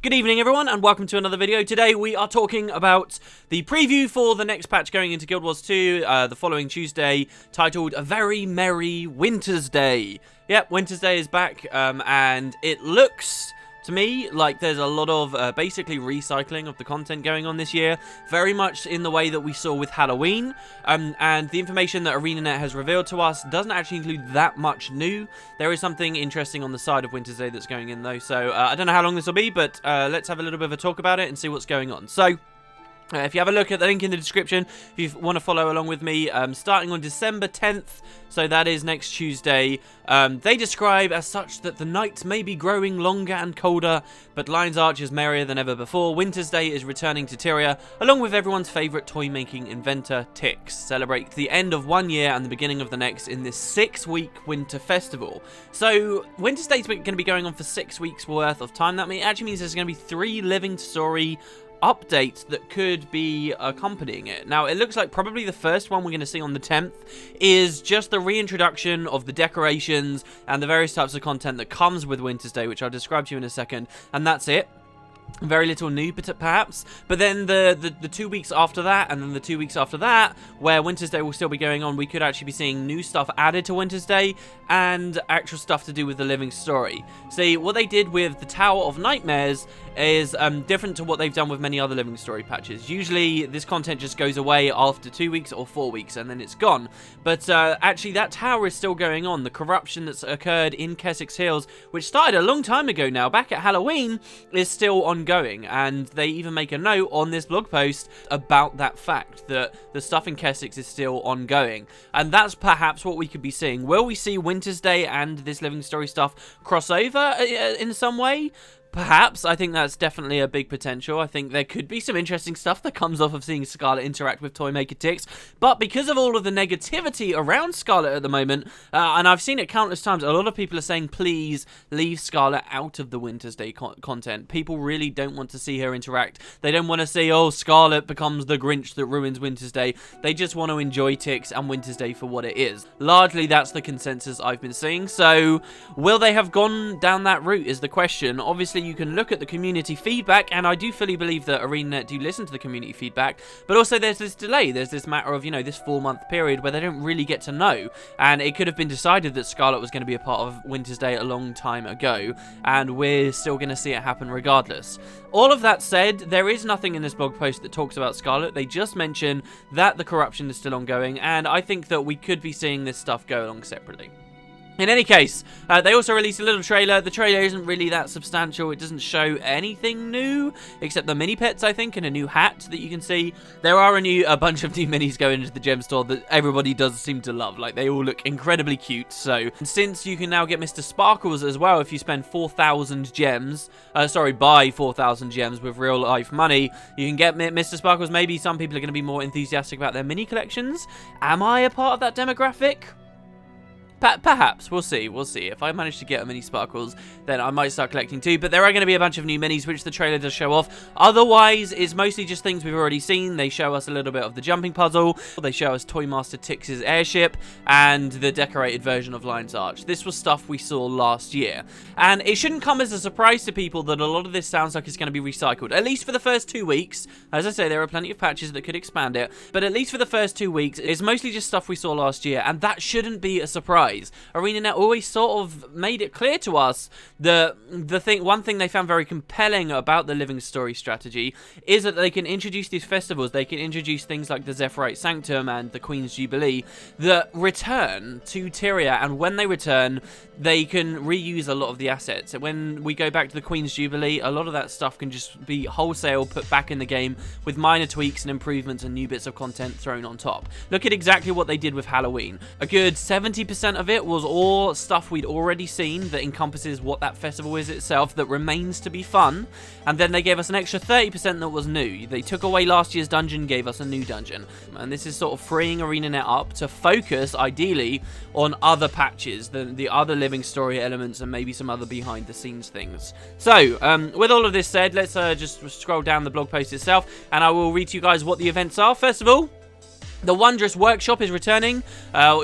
Good evening everyone and welcome to another video. Today we are talking about the preview for the next patch going into Guild Wars 2 the following Tuesday, titled A Very Merry Wintersday. Yep, Wintersday is back and it looks to me like there's a lot of basically recycling of the content going on this year, very much in the way that we saw with Halloween, and the information that ArenaNet has revealed to us doesn't actually include that much new. There is something interesting on the side of Wintersday that's going in though, so I don't know how long this will be, but let's have a little bit of a talk about it and see what's going on. So if you have a look at the link in the description, if you want to follow along with me, starting on December 10th, so that is next Tuesday, they describe as such that the nights may be growing longer and colder, but Lion's Arch is merrier than ever before. Wintersday is returning to Tyria, along with everyone's favourite toy-making inventor, Tix. Celebrate the end of one year and the beginning of the next in this 6-week winter festival. So, Wintersday's going to be going on for 6 weeks worth of time. That actually means there's going to be 3 living story updates that could be accompanying it. Now, it looks like probably the first one we're going to see on the 10th is just the reintroduction of the decorations and the various types of content that comes with Wintersday, which I'll describe to you in a second, and that's it. Very little new, perhaps. But then the 2 weeks after that, and then the 2 weeks after that, where Wintersday will still be going on, we could actually be seeing new stuff added to Wintersday and actual stuff to do with the living story. See, what they did with the Tower of Nightmares is different to what they've done with many other living story patches. Usually, this content just goes away after 2 weeks or 4 weeks, and then it's gone. But actually, that tower is still going on. The corruption that's occurred in Keswick's Hills, which started a long time ago now, back at Halloween, is still ongoing. And they even make a note on this blog post about that fact, that the stuff in Keswick's is still ongoing. And that's perhaps what we could be seeing. Will we see Wintersday and this living story stuff cross over in some way? Perhaps. I think that's definitely a big potential. I think there could be some interesting stuff that comes off of seeing Scarlet interact with Toymaker Tix. But because of all of the negativity around Scarlet at the moment, and I've seen it countless times, a lot of people are saying, please leave Scarlet out of the Wintersday content. People really don't want to see her interact. They don't want to see, oh, Scarlet becomes the Grinch that ruins Wintersday. They just want to enjoy Tix and Wintersday for what it is. Largely, that's the consensus I've been seeing. So, will they have gone down that route is the question. Obviously, you can look at the community feedback, and I do fully believe that ArenaNet do listen to the community feedback, but also there's this delay. There's this matter of, this 4-month period where they don't really get to know, and it could have been decided that Scarlet was going to be a part of Wintersday a long time ago, and we're still going to see it happen regardless. All of that said, there is nothing in this blog post that talks about Scarlet. They just mention that the corruption is still ongoing, and I think that we could be seeing this stuff go along separately. In any case, they also released a little trailer. The trailer isn't really that substantial. It doesn't show anything new, except the mini pets, I think, and a new hat that you can see. There are a bunch of new minis going into the gem store that everybody does seem to love. Like, they all look incredibly cute. So, since you can now get Mr. Sparkles as well if you spend 4,000 gems, buy 4,000 gems with real life money, you can get Mr. Sparkles. Maybe some people are going to be more enthusiastic about their mini collections. Am I a part of that demographic? Perhaps. We'll see. If I manage to get a mini Sparkles, then I might start collecting too. But there are going to be a bunch of new minis, which the trailer does show off. Otherwise, it's mostly just things we've already seen. They show us a little bit of the jumping puzzle. They show us Toymaster Tix's airship and the decorated version of Lion's Arch. This was stuff we saw last year. And it shouldn't come as a surprise to people that a lot of this sounds like it's going to be recycled. At least for the first 2 weeks. As I say, there are plenty of patches that could expand it. But at least for the first 2 weeks, it's mostly just stuff we saw last year. And that shouldn't be a surprise. ArenaNet always sort of made it clear to us that one thing they found very compelling about the living story strategy is that they can introduce these festivals. They can introduce things like the Zephyrite Sanctum and the Queen's Jubilee that return to Tyria, and when they return, they can reuse a lot of the assets. When we go back to the Queen's Jubilee, a lot of that stuff can just be wholesale put back in the game with minor tweaks and improvements and new bits of content thrown on top. Look at exactly what they did with Halloween. A good 70% of it was all stuff we'd already seen that encompasses what that festival is itself, that remains to be fun, and then they gave us an extra 30% that was new. They took away last year's dungeon, gave us a new dungeon, and this is sort of freeing ArenaNet up to focus, ideally, on other patches, the other living story elements, and maybe some other behind the scenes things. So, with all of this said, let's just scroll down the blog post itself, and I will read to you guys what the events are. First of all, The Wondrous Workshop is returning.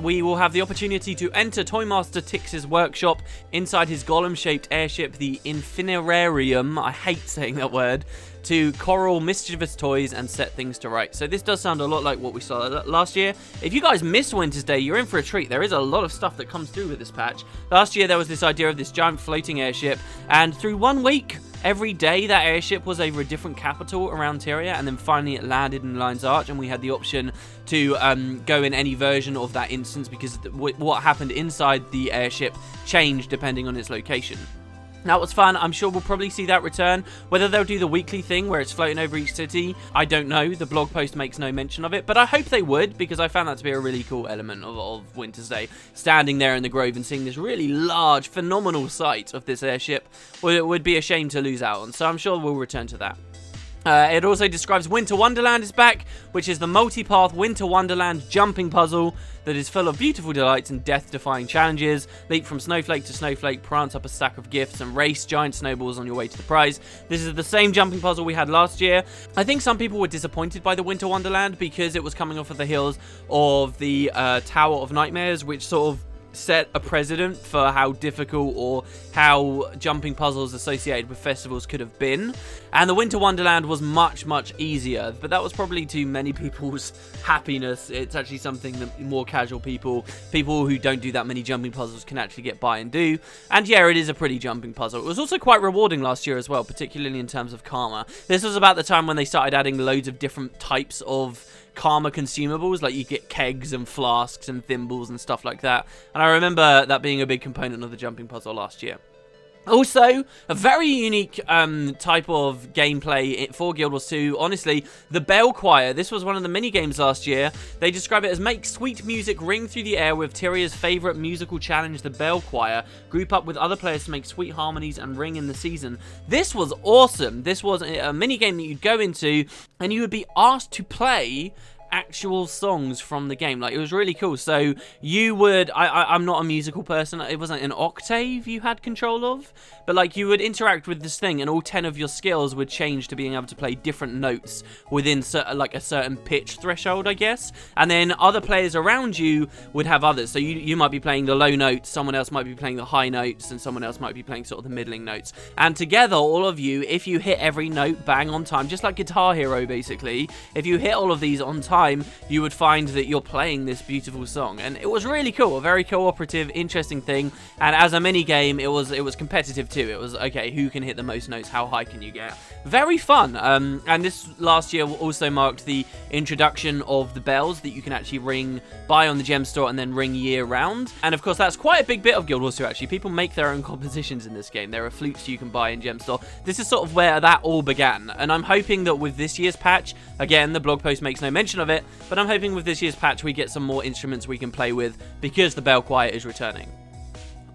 We will have the opportunity to enter Toymaster Tix's workshop inside his golem-shaped airship, the Infinirarium, I hate saying that word, to coral mischievous toys and set things to right. So this does sound a lot like what we saw last year. If you guys missed Winter's Day, you're in for a treat. There is a lot of stuff that comes through with this patch. Last year there was this idea of this giant floating airship, and through 1 week, every day that airship was over a different capital around Tyria, and then finally it landed in Lion's Arch, and we had the option to go in any version of that instance, because what happened inside the airship changed depending on its location. That was fun. I'm sure we'll probably see that return. Whether they'll do the weekly thing where it's floating over each city, I don't know. The blog post makes no mention of it, but I hope they would, because I found that to be a really cool element of Winter's Day. Standing there in the grove and seeing this really large, phenomenal sight of this airship would be a shame to lose out on, so I'm sure we'll return to that. It also describes Winter Wonderland is back, which is the multi-path Winter Wonderland jumping puzzle that is full of beautiful delights and death-defying challenges. Leap from snowflake to snowflake, prance up a stack of gifts, and race giant snowballs on your way to the prize. This is the same jumping puzzle we had last year. I think some people were disappointed by the Winter Wonderland because it was coming off of the heels of the Tower of Nightmares, which sort of set a precedent for how difficult or how jumping puzzles associated with festivals could have been. And the Winter Wonderland was much, much easier, but that was probably to many people's happiness. It's actually something that more casual people who don't do that many jumping puzzles, can actually get by and do. And yeah, it is a pretty jumping puzzle. It was also quite rewarding last year as well, particularly in terms of karma. This was about the time when they started adding loads of different types of karma consumables, like you get kegs and flasks and thimbles and stuff like that, and I remember that being a big component of the jumping puzzle last year. Also, a very unique type of gameplay for Guild Wars 2, honestly, the Bell Choir. This was one of the mini-games last year. They describe it as make sweet music ring through the air with Tyria's favourite musical challenge, the Bell Choir. Group up with other players to make sweet harmonies and ring in the season. This was awesome. This was a mini-game that you'd go into and you would be asked to play actual songs from the game. Like, it was really cool. So you would, I'm not a musical person, it wasn't an octave you had control of, but like you would interact with this thing and all 10 of your skills would change to being able to play different notes within like a certain pitch threshold, I guess, and then other players around you would have others. So you might be playing the low notes, someone else might be playing the high notes, and someone else might be playing sort of the middling notes, and together, all of you, if you hit every note bang on time, just like Guitar Hero basically, if you hit all of these on time, you would find that you're playing this beautiful song. And it was really cool, a very cooperative, interesting thing. And as a mini game, it was competitive too. It was, okay, who can hit the most notes, how high can you get? Very fun. And this last year also marked the introduction of the bells that you can actually buy on the gem store and then ring year round. And of course, that's quite a big bit of Guild Wars 2 actually. People make their own compositions in this game. There are flutes you can buy in gem store. This is sort of where that all began. And I'm hoping that with this year's patch, again, the blog post makes no mention of it, but I'm hoping with this year's patch we get some more instruments we can play with because the Bell Choir is returning.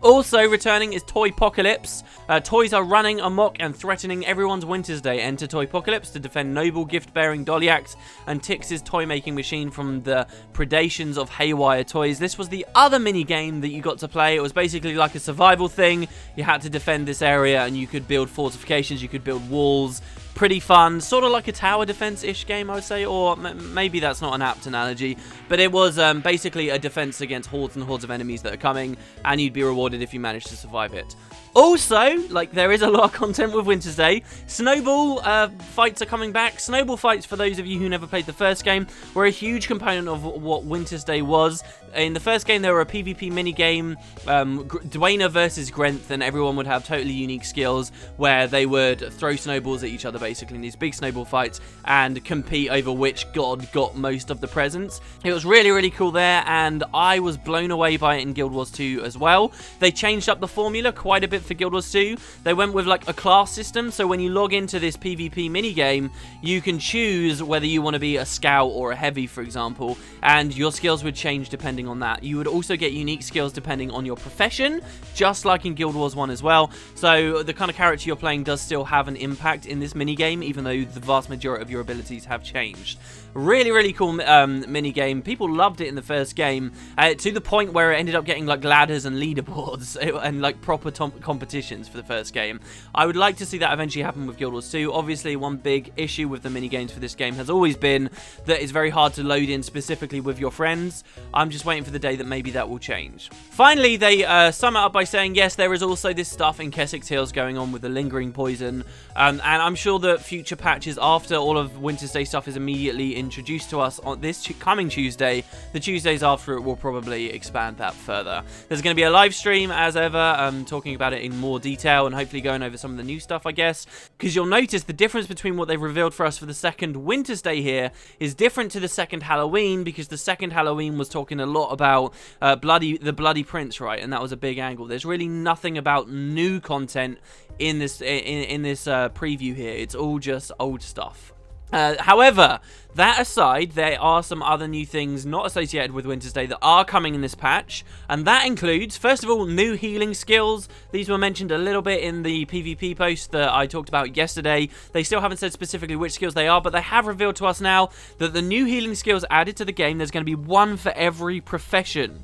Also returning is Toypocalypse. Toys are running amok and threatening everyone's Winter's Day. Enter Toypocalypse to defend noble gift-bearing Doliacs and Tix's toy-making machine from the predations of haywire toys. This was the other mini-game that you got to play. It was basically like a survival thing. You had to defend this area and you could build fortifications, you could build walls. Pretty fun, sort of like a tower defense-ish game, I would say, or maybe that's not an apt analogy, but it was basically a defense against hordes and hordes of enemies that are coming, and you'd be rewarded if you managed to survive it. Also, like, there is a lot of content with Winter's Day. Snowball fights are coming back. Snowball fights, for those of you who never played the first game, were a huge component of what Winter's Day was. In the first game, there were a PvP minigame, Gw2 versus Gw2, and everyone would have totally unique skills where they would throw snowballs at each other, basically, in these big snowball fights, and compete over which god got most of the presents. It was really, really cool there, and I was blown away by it in Guild Wars 2 as well. They changed up the formula quite a bit for Guild Wars 2. They went with like a class system, so when you log into this PvP minigame, you can choose whether you want to be a scout or a heavy, for example, and your skills would change depending on that. You would also get unique skills depending on your profession, just like in Guild Wars 1 as well. So the kind of character you're playing does still have an impact in this minigame, even though the vast majority of your abilities have changed. Really, really cool minigame. People loved it in the first game, to the point where it ended up getting like ladders and leaderboards and like proper competition competitions for the first game. I would like to see that eventually happen with Guild Wars 2. Obviously, one big issue with the mini-games for this game has always been that it's very hard to load in specifically with your friends. I'm just waiting for the day that maybe that will change. Finally, they sum it up by saying, yes, there is also this stuff in Keswick's Hills going on with the lingering poison, and I'm sure that future patches after all of Wintersday stuff is immediately introduced to us on this coming Tuesday, the Tuesdays after it will probably expand that further. There's going to be a live stream as ever, talking about it in more detail and hopefully going over some of the new stuff, I guess, because you'll notice the difference between what they've revealed for us for the second Wintersday here is different to the second Halloween, because the second Halloween was talking a lot about the Bloody Prince, right, and that was a big angle. There's really nothing about new content in this preview here. It's all just old stuff. However, that aside, there are some other new things not associated with Wintersday that are coming in this patch, and that includes, first of all, new healing skills. These were mentioned a little bit in the PvP post that I talked about yesterday. They still haven't said specifically which skills they are, but they have revealed to us now that the new healing skills added to the game, there's going to be one for every profession.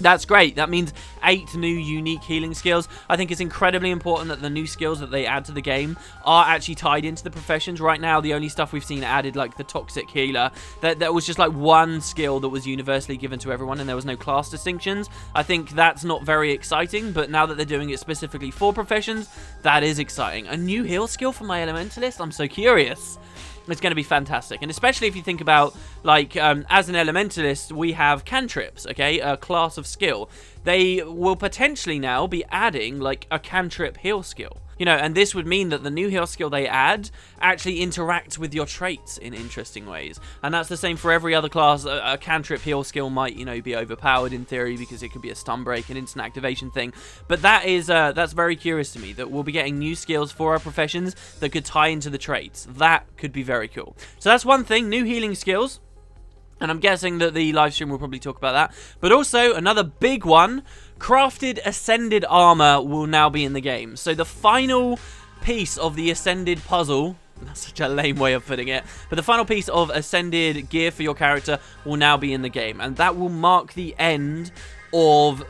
That's great. That means 8 new unique healing skills. I think it's incredibly important that the new skills that they add to the game are actually tied into the professions. Right now, the only stuff we've seen added, like the Toxic Healer, that was just like one skill that was universally given to everyone and there was no class distinctions. I think that's not very exciting, but now that they're doing it specifically for professions, that is exciting. A new heal skill for my Elementalist? I'm so curious. It's going to be fantastic, and especially if you think about, like, as an Elementalist, we have cantrips, okay, a class of skill. They will potentially now be adding, like, a cantrip heal skill. You know, and this would mean that the new heal skill they add actually interacts with your traits in interesting ways. And that's the same for every other class. A cantrip heal skill might, you know, be overpowered in theory because it could be a stun break, an instant activation thing. But that is, that's very curious to me, that we'll be getting new skills for our professions that could tie into the traits. That could be very cool. So that's one thing, new healing skills. And I'm guessing that the live stream will probably talk about that. But also, another big one, crafted Ascended Armour will now be in the game. So the final piece of the Ascended puzzle, that's such a lame way of putting it, but the final piece of Ascended gear for your character will now be in the game. And that will mark the end of,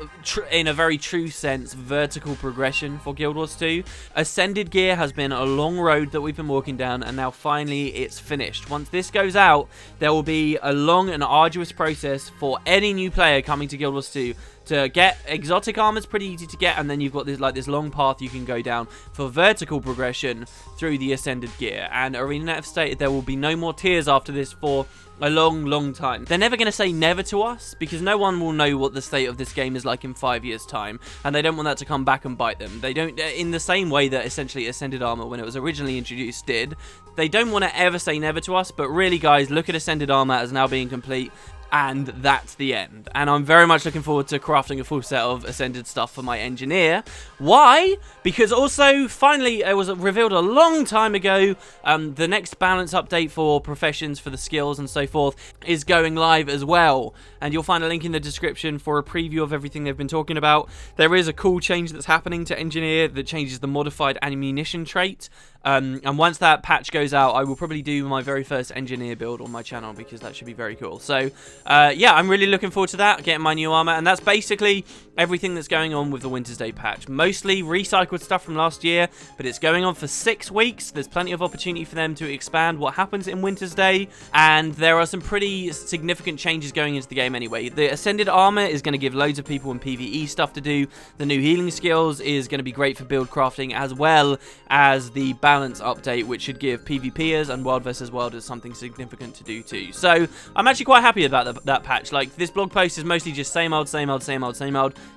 in a very true sense, vertical progression for Guild Wars 2. Ascended gear has been a long road that we've been walking down, and now finally it's finished. Once this goes out, there will be a long and arduous process for any new player coming to Guild Wars 2 to get exotic armor. Is pretty easy to get, and then you've got this long path you can go down for vertical progression through the Ascended gear. And ArenaNet have stated there will be no more tiers after this for a long time. They're never going to say never to us, because no one will know what the state of this game is like in 5 years time, and they don't want that to come back and bite them. They don't, in the same way that essentially Ascended Armour, when it was originally introduced, did. They don't want to ever say never to us, but really, guys, look at Ascended Armour as now being complete. And that's the end. And I'm very much looking forward to crafting a full set of Ascended stuff for my engineer. Why? Because also, finally, it was revealed a long time ago, the next balance update for professions, for the skills and so forth, is going live as well. And you'll find a link in the description for a preview of everything they've been talking about. There is a cool change that's happening to engineer that changes the modified ammunition trait. And once that patch goes out, I will probably do my very first engineer build on my channel, because that should be very cool. So, yeah, I'm really looking forward to that, getting my new armor. And that's basically everything that's going on with the Wintersday patch. Mostly recycled stuff from last year, but it's going on for 6 weeks. There's plenty of opportunity for them to expand what happens in Wintersday. And there are some pretty significant changes going into the game anyway. The Ascended Armor is going to give loads of people in PvE stuff to do. The new healing skills is going to be great for build crafting, as well as the balance update, which should give PvPers and World vs. Worlders something significant to do too. So I'm actually quite happy about that patch. Like, this blog post is mostly just same old.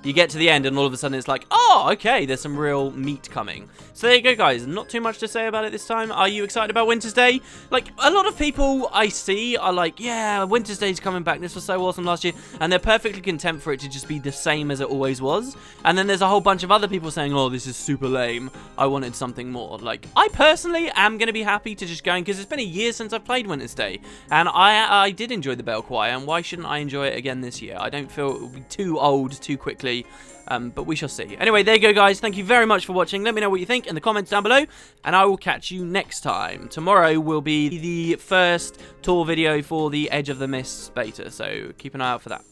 You get to the end and all of a sudden it's like, oh, okay, there's some real meat coming. So there you go, guys. Not too much to say about it this time. Are you excited about Wintersday? Like, a lot of people I see are like, yeah, Wintersday's coming back. This was so awesome last year. And they're perfectly content for it to just be the same as it always was. And then there's a whole bunch of other people saying, oh, this is super lame. I wanted something more. Like, I personally am going to be happy to just going, because it's been a year since I've played Wintersday. And I did enjoy the Bell Choir, and why shouldn't I enjoy it again this year? I don't feel it will be too old too quickly. But we shall see. Anyway, there you go, guys. Thank you very much for watching. Let me know what you think in the comments down below, and I will catch you next time. Tomorrow will be the first tour video for the Edge of the Mists beta, so keep an eye out for that.